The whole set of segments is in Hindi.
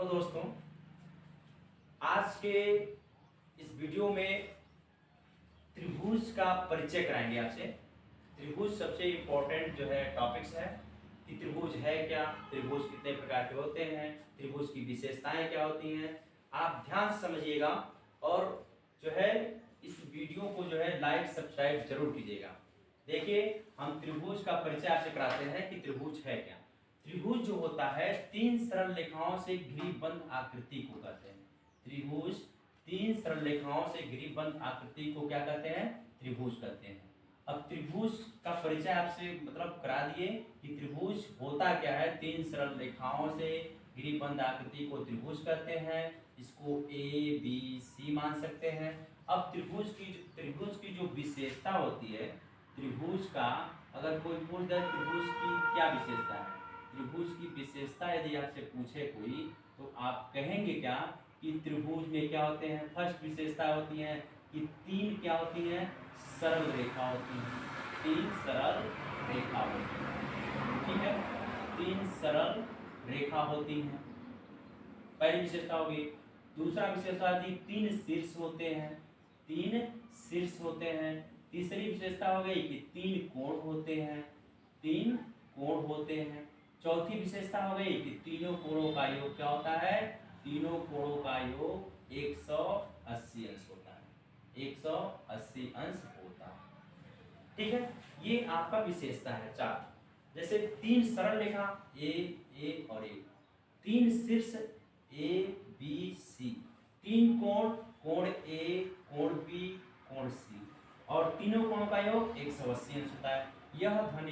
दोस्तों, आज के इस वीडियो में त्रिभुज का परिचय कराएंगे आपसे। त्रिभुज सबसे इम्पोर्टेंट जो है टॉपिक्स है कि त्रिभुज है क्या, त्रिभुज कितने प्रकार के होते हैं, त्रिभुज की विशेषताएं क्या होती हैं। आप ध्यान से समझिएगा और जो है इस वीडियो को जो है लाइक सब्सक्राइब जरूर कीजिएगा। देखिए, हम त्रिभुज का परिचय आपसे कराते हैं कि त्रिभुज है क्या। त्रिभुज जो होता है तीन सरल रेखाओं से घिरीबंद आकृति को कहते हैं। त्रिभुज तीन सरल रेखाओं से घिरीबंद आकृति को क्या कहते हैं? त्रिभुज कहते हैं। अब त्रिभुज का परिचय आपसे मतलब करा दिए कि त्रिभुज होता क्या है। तीन सरल रेखाओं से घिरीबंद आकृति को त्रिभुज कहते हैं। इसको ए बी सी मान सकते हैं। अब त्रिभुज की जो विशेषता होती है, त्रिभुज का अगर कोई पूछ दे त्रिभुज की क्या विशेषता है, त्रिभुज की विशेषता यदि आपसे पूछे कोई, तो आप कहेंगे क्या कि त्रिभुज में क्या होते हैं। फर्स्ट विशेषता होती है कि तीन क्या होती हैं? सरल रेखा होती हैं। तीन सरल रेखा होती है, ठीक है, तीन सरल रेखा होती हैं, पहली विशेषता होगी। दूसरा विशेषता होती तीन शीर्ष होते हैं, तीन शीर्ष होते हैं। तीसरी विशेषता हो गई कि तीन कोण होते हैं, तीन कोण होते हैं। चौथी विशेषता हो गई कि तीनों कोणों का योग क्या होता है? तीनों कोणों का योग 180 अंश होता है, 180 अंश होता है, ठीक है। ये आपका विशेषता है चार। जैसे तीन सरल रेखा ए और ए, तीन शीर्ष ए बी सी, तीन कोण, कोण ए, कोण बी, कोण सी, और तीनों कोणों का योग 180 अंश होता है। यह धन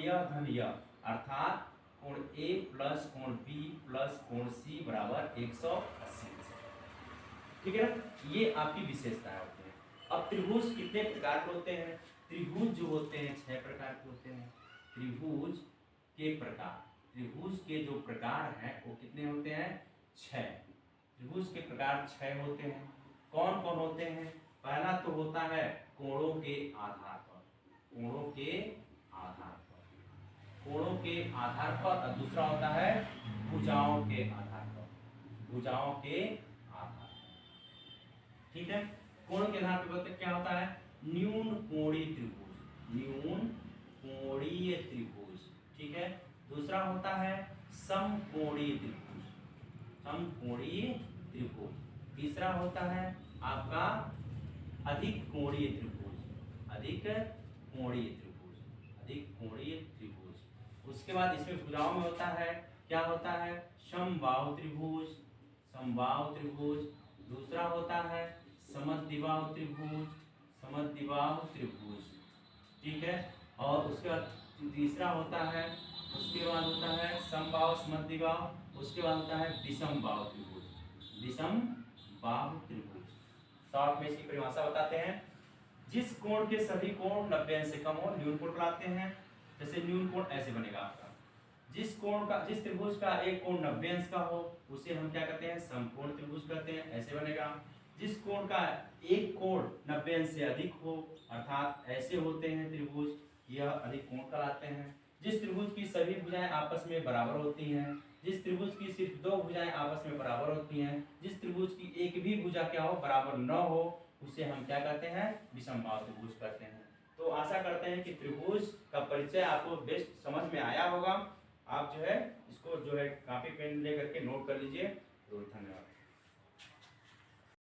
यह, अर्थात कोण ए प्लस कोण बी प्लस कोण सी बराबर 180 अंश, ठीक है ना। ये आपकी विशेषताएं होती हैं। अब त्रिभुज कितने प्रकार के होते हैं? त्रिभुज जो होते हैं 6 प्रकार के होते हैं। त्रिभुज के जो प्रकार हैं वो कितने होते हैं? 6। त्रिभुज के प्रकार 6 होते हैं। कौन कौन होते हैं? पहला तो होता है कोणों के आधार पर, कोणों के आधार पर, और दूसरा होता है भुजाओं के आधार पर, भुजाओं के आधार पर, ठीक है। कोणों के आधार पर क्या होता है? न्यून कोणीय त्रिभुज, ठीक है। दूसरा होता है समकोणीय त्रिभुज। तीसरा होता है आपका अधिक कोणीय त्रिभुज। उसके बाद इसमें भुजाओं में होता है क्या होता है? समबाहु त्रिभुज। दूसरा होता है समद्विबाहु त्रिभुज, ठीक है। और उसके बाद तीसरा होता है, उसके बाद होता है समबाहु समद्विबाहु, उसके बाद होता है विषमबाहु त्रिभुज। शॉर्ट में इसकी परिभाषा बताते हैं। जिस कोण के सभी कोण 90 अंश से कम हो न्यून कोण कहलाते हैं। जैसे न्यून कोण ऐसे बनेगा आपका, जिस त्रिभुज का एक कोण 90 अंश का हो उसे हम क्या कहते हैं? समकोण त्रिभुज कहते हैं, ऐसे बनेगा। जिस कोण का एक कोण 90 अंश से अधिक हो, अर्थात ऐसे होते हैं त्रिभुज, यह अधिक कोण कहलाते हैं। जिस त्रिभुज की सभी भुजाएं आपस में बराबर होती हैं, जिस त्रिभुज की सिर्फ दो भुजाएं आपस में बराबर होती हैं, जिस त्रिभुज की एक भी भुजा क्या हो? बराबर न हो, उसे हम क्या कहते हैं? विषमबाहु त्रिभुज कहते हैं। तो आशा करते हैं कि त्रिभुज का परिचय आपको बेस्ट समझ में आया होगा। आप जो है इसको जो है कॉपी पेन लेकर के नोट कर लीजिए।